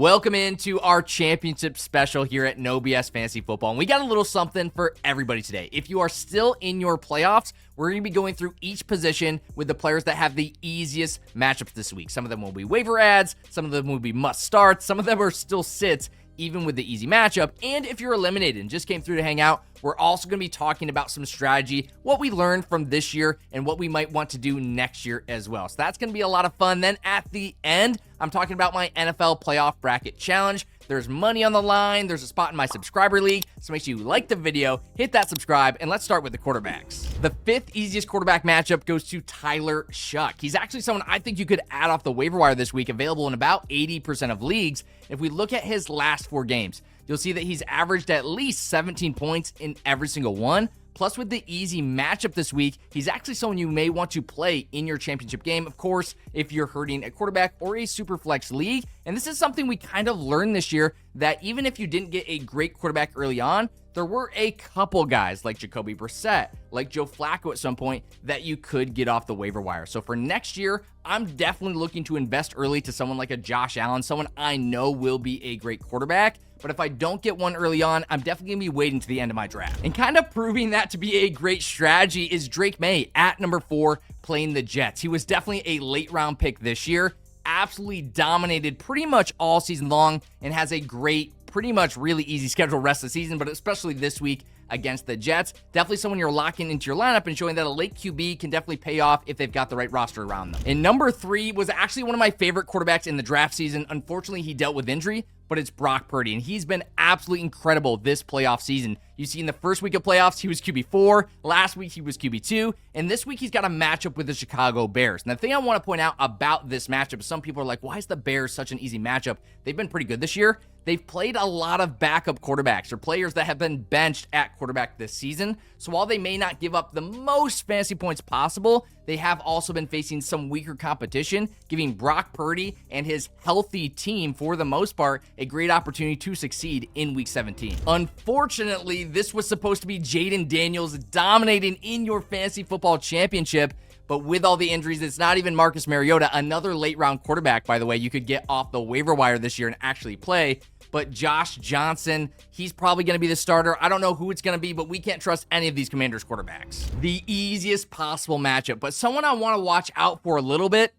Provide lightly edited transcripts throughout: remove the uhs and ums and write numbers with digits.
Welcome into our championship special here at No BS Fantasy Football. And we got a little something for everybody today. If you are still in your playoffs, we're going to be going through each position with the players that have the easiest matchups this week. Some of them will be waiver ads, some of them will be must starts, some of them are still sits, even with the easy matchup. And if you're eliminated and just came through to hang out, we're also going to be talking about some strategy, what we learned from this year, and what we might want to do next year as well. So that's going to be a lot of fun. Then at the end, I'm talking about my NFL Playoff Bracket Challenge. There's money on the line. There's a spot in my subscriber league. So make sure you like the video, hit that subscribe, and let's start with the quarterbacks. The fifth easiest quarterback matchup goes to Tyler Shuck. He's actually someone I think you could add off the waiver wire this week, available in about 80% of leagues. If we look at his last 4 games, you'll see that he's averaged at least 17 points in every single one. Plus, with the easy matchup this week, he's actually someone you may want to play in your championship game, of course, if you're hurting a quarterback or a super flex league. And this is something we kind of learned this year, that even if you didn't get a great quarterback early on, there were a couple guys like Jacoby Brissett, like Joe Flacco at some point, that you could get off the waiver wire. So for next year, I'm definitely looking to invest early to someone like a Josh Allen, someone I know will be a great quarterback. But if I don't get one early on, I'm definitely going to be waiting to the end of my draft. And kind of proving that to be a great strategy is Drake May at number 4 playing the Jets. He was definitely a late round pick this year, absolutely dominated pretty much all season long, and has a great, pretty much really easy schedule rest of the season, but especially this week against the Jets. Definitely someone you're locking into your lineup and showing that a late QB can definitely pay off if they've got the right roster around them. And number 3 was actually one of my favorite quarterbacks in the draft season. Unfortunately, he dealt with injury, but it's Brock Purdy, and he's been absolutely incredible this playoff season. You see in the first week of playoffs, he was QB4. Last week, he was QB2. And this week, he's got a matchup with the Chicago Bears. And the thing I want to point out about this matchup is some people are like, why is the Bears such an easy matchup? They've been pretty good this year. They've played a lot of backup quarterbacks or players that have been benched at quarterback this season. So while they may not give up the most fantasy points possible, they have also been facing some weaker competition, giving Brock Purdy and his healthy team, for the most part, a great opportunity to succeed in Week 17. Unfortunately, this was supposed to be Jaden Daniels dominating in your fantasy football championship. But with all the injuries, it's not even Marcus Mariota, another late-round quarterback, by the way, you could get off the waiver wire this year and actually play. But Josh Johnson, he's probably going to be the starter. I don't know who it's going to be, but we can't trust any of these Commanders quarterbacks. The easiest possible matchup, but someone I want to watch out for a little bit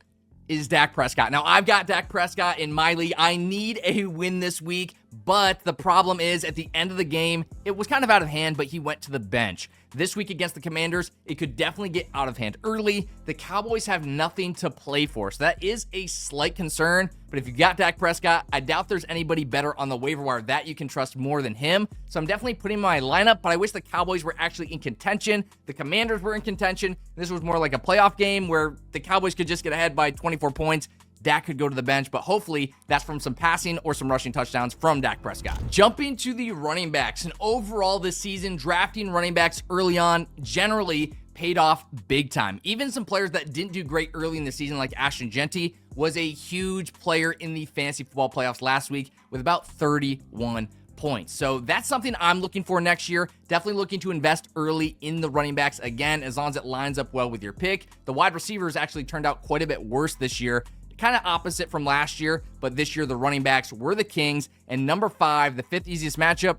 is Dak Prescott. Now, I've got Dak Prescott in my league. I need a win this week, but the problem is at the end of the game, it was kind of out of hand, but he went to the bench. This week against the Commanders, it could definitely get out of hand early. The Cowboys have nothing to play for, so that is a slight concern. But if you got Dak Prescott, I doubt there's anybody better on the waiver wire that you can trust more than him. So I'm definitely putting him in my lineup, but I wish the Cowboys were actually in contention. The Commanders were in contention. This was more like a playoff game where the Cowboys could just get ahead by 24 points. Dak could go to the bench, but hopefully that's from some passing or some rushing touchdowns from Dak Prescott. Jumping to the running backs, and overall this season, drafting running backs early on generally paid off big time. Even some players that didn't do great early in the season, like Ashton Genty, was a huge player in the fantasy football playoffs last week with about 31 points. So that's something I'm looking for next year. Definitely looking to invest early in the running backs again, as long as it lines up well with your pick. The wide receivers actually turned out quite a bit worse this year. Kind of opposite from last year, but this year the running backs were the kings. And number 5, the 5th easiest matchup,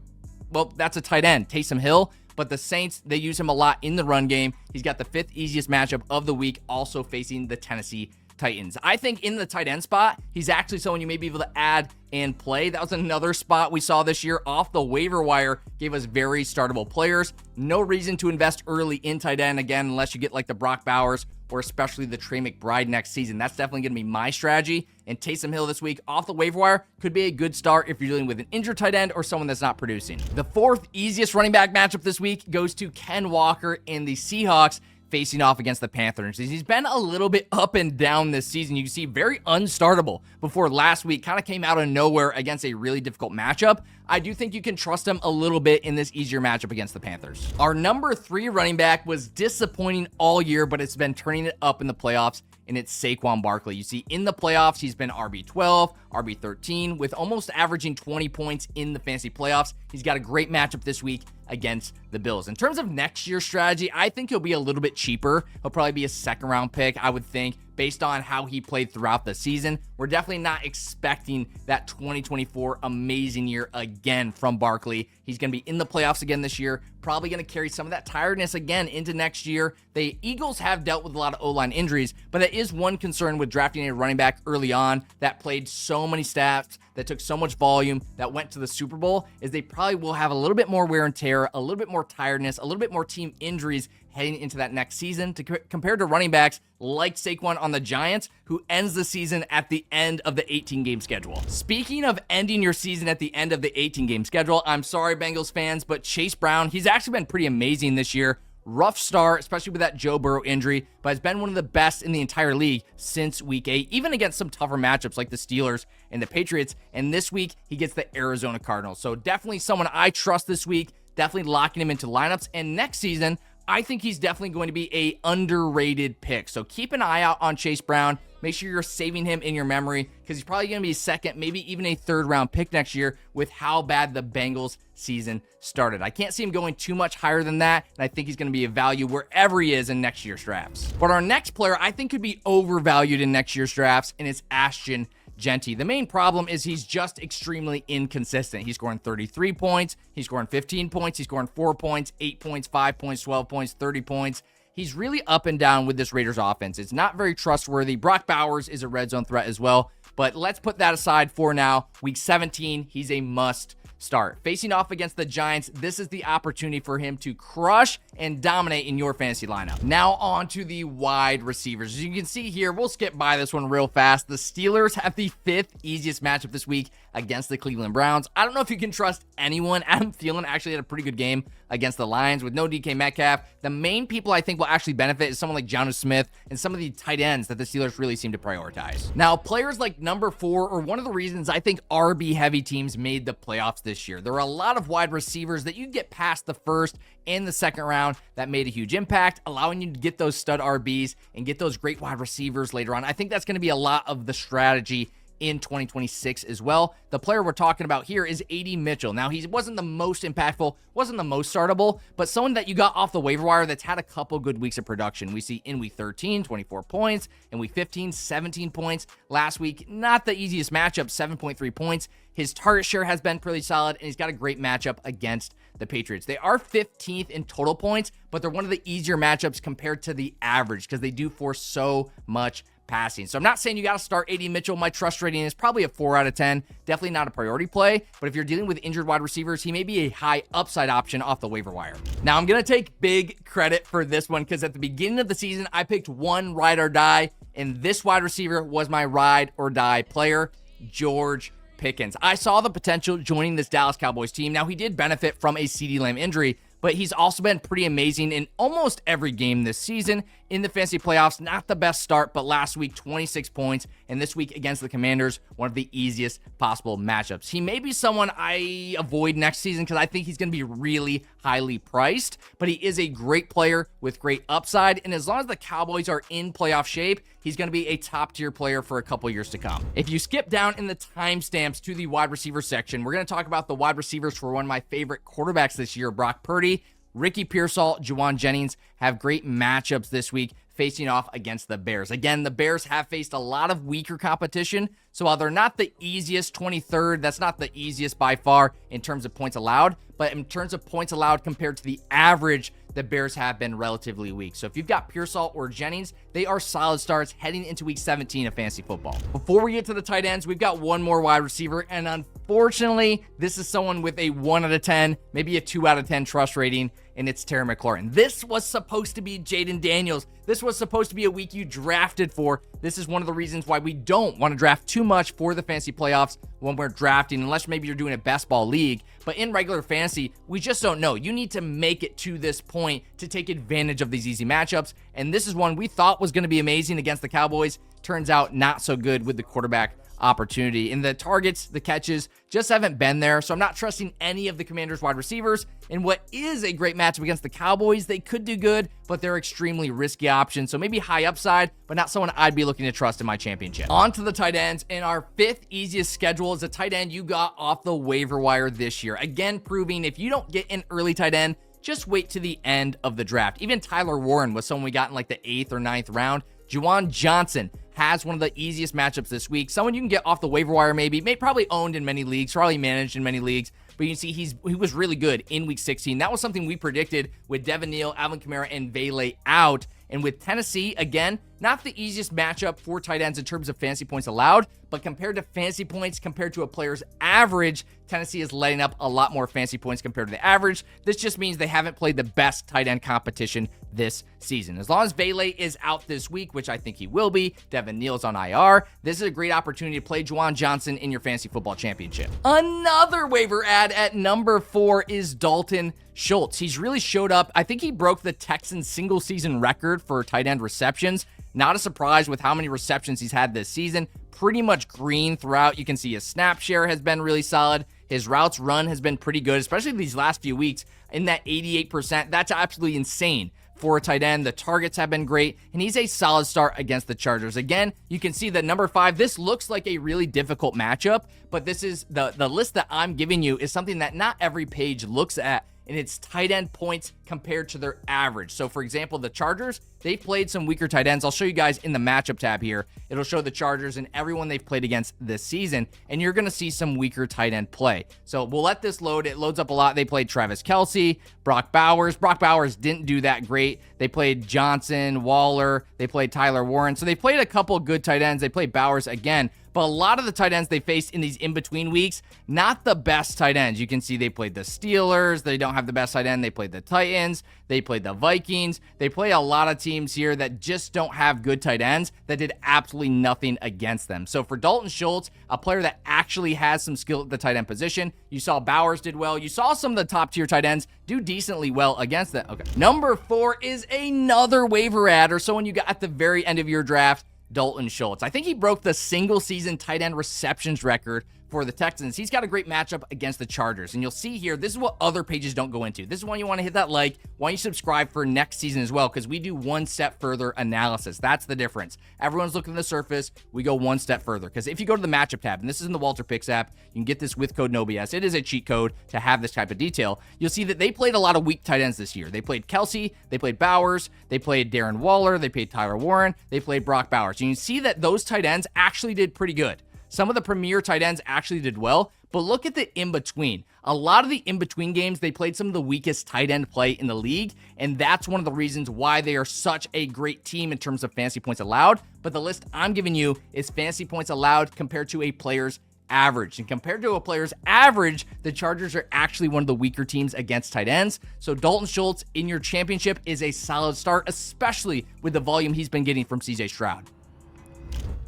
well, that's a tight end, Taysom Hill. But the Saints, they use him a lot in the run game. He's got the 5th easiest matchup of the week, also facing the Tennessee Titans. I think in the tight end spot, he's actually someone you may be able to add and play. That was another spot we saw this year off the waiver wire, gave us very startable players. No reason to invest early in tight end, again, unless you get like the Brock Bowers or especially the Trey McBride next season. That's definitely going to be my strategy. And Taysom Hill this week off the waiver wire could be a good start if you're dealing with an injured tight end or someone that's not producing. The 4th easiest running back matchup this week goes to Ken Walker and the Seahawks, facing off against the Panthers. He's been a little bit up and down this season. You can see very unstartable before last week. Kind of came out of nowhere against a really difficult matchup. I do think you can trust him a little bit in this easier matchup against the Panthers. Our number 3 running back was disappointing all year, but it's been turning it up in the playoffs, and it's Saquon Barkley. You see, in the playoffs, he's been RB12, RB13, with almost averaging 20 points in the fantasy playoffs. He's got a great matchup this week against the Bills. In terms of next year's strategy, I think he'll be a little bit cheaper. He'll probably be a second round pick, I would think, based on how he played throughout the season. We're definitely not expecting that 2024 amazing year again from Barkley. He's going to be in the playoffs again this year, probably going to carry some of that tiredness again into next year. The Eagles have dealt with a lot of O-line injuries, but that is one concern with drafting a running back early on that played so many snaps, that took so much volume, that went to the Super Bowl, is they probably will have a little bit more wear and tear, a little bit more tiredness, a little bit more team injuries heading into that next season compared to running backs like Saquon on the Giants, who ends the season at the end of the 18-game schedule. Speaking of ending your season at the end of the 18-game schedule, I'm sorry, Bengals fans, but Chase Brown, he's actually been pretty amazing this year. Rough start, especially with that Joe Burrow injury, but has been one of the best in the entire league since week 8, even against some tougher matchups like the Steelers and the Patriots. And this week, he gets the Arizona Cardinals. So definitely someone I trust this week, definitely locking him into lineups. And next season, I think he's definitely going to be a underrated pick. So keep an eye out on Chase Brown. Make sure you're saving him in your memory because he's probably going to be a second, maybe even a third round pick next year with how bad the Bengals season started. I can't see him going too much higher than that, and I think he's going to be a value wherever he is in next year's drafts. But our next player I think could be overvalued in next year's drafts, and it's Ashton Genty. The main problem is he's just extremely inconsistent. He's scoring 33 points, he's scoring 15 points, he's scoring 4 points, 8 points, 5 points, 12 points, 30 points. He's really up and down with this Raiders offense. It's not very trustworthy. Brock Bowers is a red zone threat as well, but let's put that aside for now. Week 17, he's a must start. Facing off against the Giants, this is the opportunity for him to crush and dominate in your fantasy lineup. Now on to the wide receivers. As you can see here, we'll skip by this one real fast. The Steelers have the 5th easiest matchup this week against the Cleveland Browns. I don't know if you can trust anyone. Adam Thielen actually had a pretty good game against the Lions with no DK Metcalf. The main people I think will actually benefit is someone like Jonnu Smith and some of the tight ends that the Steelers really seem to prioritize. Now, players like number 4 are one of the reasons I think RB-heavy teams made the playoffs this year. There are a lot of wide receivers that you get past the first and the second round that made a huge impact, allowing you to get those stud RBs and get those great wide receivers later on. I think that's going to be a lot of the strategy in 2026 as well. The player we're talking about here is A.D. Mitchell. Now, he wasn't the most impactful, wasn't the most startable, but someone that you got off the waiver wire that's had a couple good weeks of production. We see in week 13, 24 points, in week 15, 17 points. Last week, not the easiest matchup, 7.3 points. His target share has been pretty solid, and he's got a great matchup against the Patriots. They are 15th in total points, but they're one of the easier matchups compared to the average because they do force so much passing. So I'm not saying you got to start A.D. Mitchell. My trust rating is probably a 4 out of 10. Definitely not a priority play, but if you're dealing with injured wide receivers, he may be a high upside option off the waiver wire. Now, I'm going to take big credit for this one because at the beginning of the season, I picked one ride or die, and this wide receiver was my ride or die player, George Pickens. I saw the potential joining this Dallas Cowboys team. Now, he did benefit from a CeeDee Lamb injury, but he's also been pretty amazing in almost every game this season. In the fantasy playoffs, not the best start, but last week, 26 points, and this week against the Commanders, one of the easiest possible matchups. He may be someone I avoid next season because I think he's going to be really highly priced, but he is a great player with great upside, and as long as the Cowboys are in playoff shape, he's going to be a top-tier player for a couple years to come. If you skip down in the timestamps to the wide receiver section, we're going to talk about the wide receivers for one of my favorite quarterbacks this year, Brock Purdy. Ricky Pearsall, Juwan Jennings have great matchups this week facing off against the Bears. Again, the Bears have faced a lot of weaker competition, so while they're not the easiest, 23rd, that's not the easiest by far in terms of points allowed, but in terms of points allowed compared to the average, the Bears have been relatively weak. So if you've got Pearsall or Jennings, they are solid starts heading into week 17 of fantasy football. Before we get to the tight ends, we've got one more wide receiver, and unfortunately, this is someone with a 1 out of 10, maybe a 2 out of 10 trust rating, and it's Terry McLaurin. This was supposed to be Jaden Daniels. This was supposed to be a week you drafted for. This is one of the reasons why we don't want to draft too much for the fantasy playoffs when we're drafting, unless maybe you're doing a best ball league. But in regular fantasy, we just don't know. You need to make it to this point to take advantage of these easy matchups. And this is one we thought was going to be amazing against the Cowboys. Turns out not so good with the quarterback opportunity. And the targets, the catches just haven't been there. So I'm not trusting any of the Commanders wide receivers. In what is a great matchup against the Cowboys, they could do good, but they're extremely risky options. So maybe high upside, but not someone I'd be looking to trust in my championship. On to the tight ends. And our 5th easiest schedule is a tight end you got off the waiver wire this year. Again, proving if you don't get an early tight end, just wait to the end of the draft. Even Tyler Warren was someone we got in like the 8th or 9th round. Juwan Johnson has one of the easiest matchups this week. Someone you can get off the waiver wire maybe, probably owned in many leagues, probably managed in many leagues. But you can see he was really good in week 16. That was something we predicted with Devin Neal, Alvin Kamara, and Vele out. And with Tennessee, again, not the easiest matchup for tight ends in terms of fantasy points allowed, but compared to fantasy points, compared to a player's average, Tennessee is letting up a lot more fantasy points compared to the average. This just means they haven't played the best tight end competition this season. As long as Vele is out this week, which I think he will be, Devin Neal's on IR, this is a great opportunity to play Juwan Johnson in your fantasy football championship. Another waiver ad at number 4 is Dalton Schultz. He's really showed up. I think he broke the Texans single season record for tight end receptions. Not a surprise with how many receptions he's had this season. Pretty much green throughout. You can see his snap share has been really solid. His routes run has been pretty good, especially these last few weeks in that 88%. That's absolutely insane for a tight end. The targets have been great, and he's a solid start against the Chargers. Again, you can see that number 5, this looks like a really difficult matchup, but this is the list that I'm giving you is something that not every page looks at, and it's tight end points compared to their average. So for example, the Chargers, they played some weaker tight ends. I'll show you guys in the matchup tab here. It'll show the Chargers and everyone they've played against this season, and you're going to see some weaker tight end play. So we'll let this load. It loads up a lot. They played Travis Kelce, Brock Bowers. Brock Bowers didn't do that great. They played Johnson, Waller. They played Tyler Warren. So they played a couple good tight ends. They played Bowers again. But a lot of the tight ends they faced in these in-between weeks, not the best tight ends. You can see they played the Steelers. They don't have the best tight end. They played the Titans. They played the Vikings. They play a lot of teams here that just don't have good tight ends that did absolutely nothing against them. So for Dalton Schultz, a player that actually has some skill at the tight end position, you saw Bowers did well. You saw some of the top-tier tight ends do decently well against that. Okay. Number 4 is another waiver ad or someone you got at the very end of your draft. Dalton Schultz. I think he broke the single season tight end receptions record for the Texans. He's got a great matchup against the Chargers. And you'll see here, this is what other pages don't go into. This is why you want to hit that like. Why don't you subscribe for next season as well? Because we do one step further analysis. That's the difference. Everyone's looking at the surface. We go one step further. Because if you go to the matchup tab, and this is in the Walter Picks app, you can get this with code NOBS. It is a cheat code to have this type of detail. You'll see that they played a lot of weak tight ends this year. They played Kelce. They played Bowers. They played Darren Waller. They played Tyler Warren. They played Brock Bowers. And you can see that those tight ends actually did pretty good. Some of the premier tight ends actually did well, but look at the in-between. A lot of the in-between games, they played some of the weakest tight end play in the league, and that's one of the reasons why they are such a great team in terms of fantasy points allowed. But the list I'm giving you is fantasy points allowed compared to a player's average. And compared to a player's average, the Chargers are actually one of the weaker teams against tight ends. So Dalton Schultz in your championship is a solid start, especially with the volume he's been getting from CJ Stroud.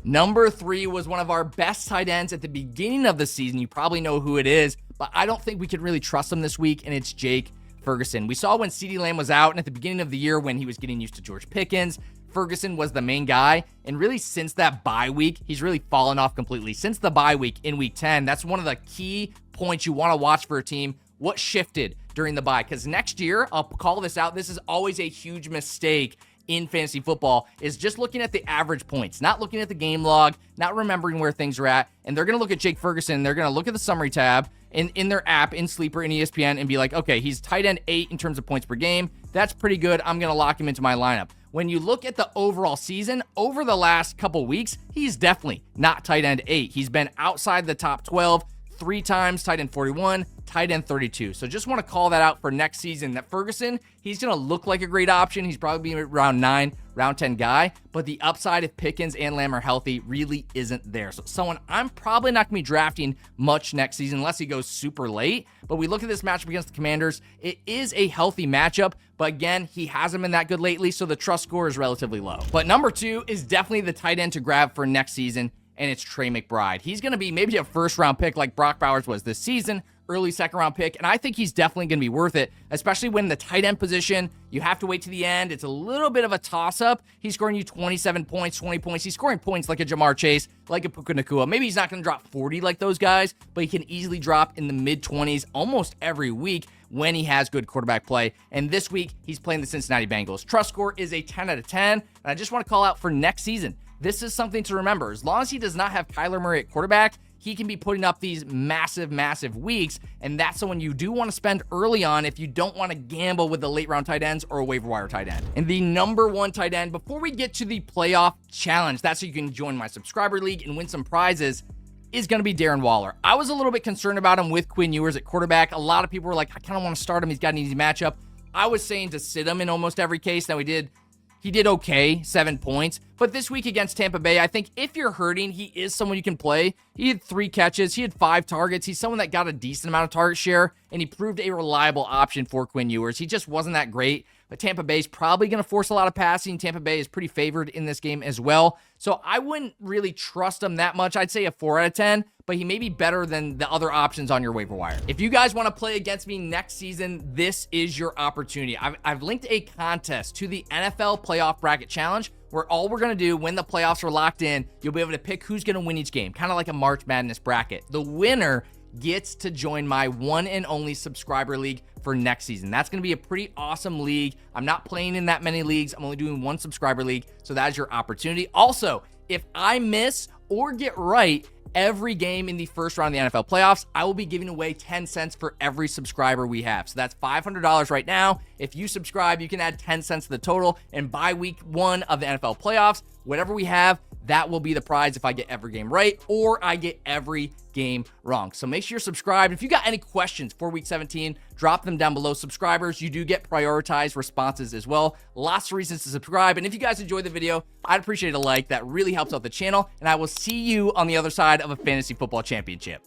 Number 3 was one of our best tight ends at the beginning of the season. You probably know who it is, but I don't think we could really trust him this week, and it's Jake Ferguson. We saw when CeeDee Lamb was out, and at the beginning of the year when he was getting used to George Pickens, Ferguson was the main guy, and really since that bye week, he's really fallen off completely. Since the bye week in week 10, that's one of the key points you want to watch for a team. What shifted during the bye? Because next year, I'll call this out, this is always a huge mistake in fantasy football, is just looking at the average points, not looking at the game log, not remembering where things are at. And they're going to look at Jake Ferguson. They're going to look at the summary tab in their app, in Sleeper, in ESPN, and be like, okay, he's tight end 8 in terms of points per game. That's pretty good. I'm going to lock him into my lineup. When you look at the overall season, over the last couple weeks, he's definitely not tight end 8. He's been outside the top 12 3 times, tight end 41, tight end 32. So just want to call that out for next season, that Ferguson, he's going to look like a great option. He's probably be round 9, round 10 guy, but the upside if Pickens and Lamb are healthy really isn't there. So someone I'm probably not going to be drafting much next season unless he goes super late. But we look at this matchup against the Commanders. It is a healthy matchup, but again, he hasn't been that good lately, so the trust score is relatively low. But number 2 is definitely the tight end to grab for next season, and it's Trey McBride. He's going to be maybe a first-round pick like Brock Bowers was this season, early second round pick, and I think he's definitely going to be worth it, especially when the tight end position, you have to wait to the end. It's a little bit of a toss-up. He's scoring you 27 points, 20 points. He's scoring points like a Jamar Chase, like a Puka Nacua. Maybe he's not going to drop 40 like those guys, but he can easily drop in the mid-20s almost every week when he has good quarterback play. And this week, he's playing the Cincinnati Bengals. Trust score is a 10 out of 10, and I just want to call out for next season. This is something to remember. As long as he does not have Kyler Murray at quarterback, he can be putting up these massive, massive weeks, and that's someone you do want to spend early on if you don't want to gamble with the late round tight ends or a waiver wire tight end. And the number one tight end, before we get to the playoff challenge, that's so you can join my subscriber league and win some prizes, is going to be Darren Waller. I was a little bit concerned about him with Quinn Ewers at quarterback. A lot of people were like, I kind of want to start him. He's got an easy matchup. I was saying to sit him in almost every case. Now he did okay, 7 points. But this week against Tampa Bay, I think if you're hurting, he is someone you can play. He had 3 catches. He had 5 targets. He's someone that got a decent amount of target share, and he proved a reliable option for Quinn Ewers. He just wasn't that great. But Tampa Bay's probably going to force a lot of passing. Tampa Bay is pretty favored in this game as well. So I wouldn't really trust him that much. I'd say a 4 out of 10, but he may be better than the other options on your waiver wire. If you guys want to play against me next season, this is your opportunity. I've linked a contest to the NFL Playoff Bracket Challenge, where all we're going to do when the playoffs are locked in, you'll be able to pick who's going to win each game, kind of like a March Madness bracket. The winner gets to join my one and only subscriber league for next season. That's going to be a pretty awesome league. I'm not playing in that many leagues. I'm only doing one subscriber league, so that is your opportunity. Also, if I miss or get right every game in the first round of the NFL playoffs, I will be giving away 10 cents for every subscriber we have. So that's $500 right now. If you subscribe, you can add 10 cents to the total, and by week 1 of the NFL playoffs, whatever we have, that will be the prize if I get every game right or I get every game wrong. So make sure you're subscribed. If you got any questions for week 17, drop them down below. Subscribers, you do get prioritized responses as well. Lots of reasons to subscribe. And if you guys enjoyed the video, I'd appreciate a like. That really helps out the channel. And I will see you on the other side of a fantasy football championship.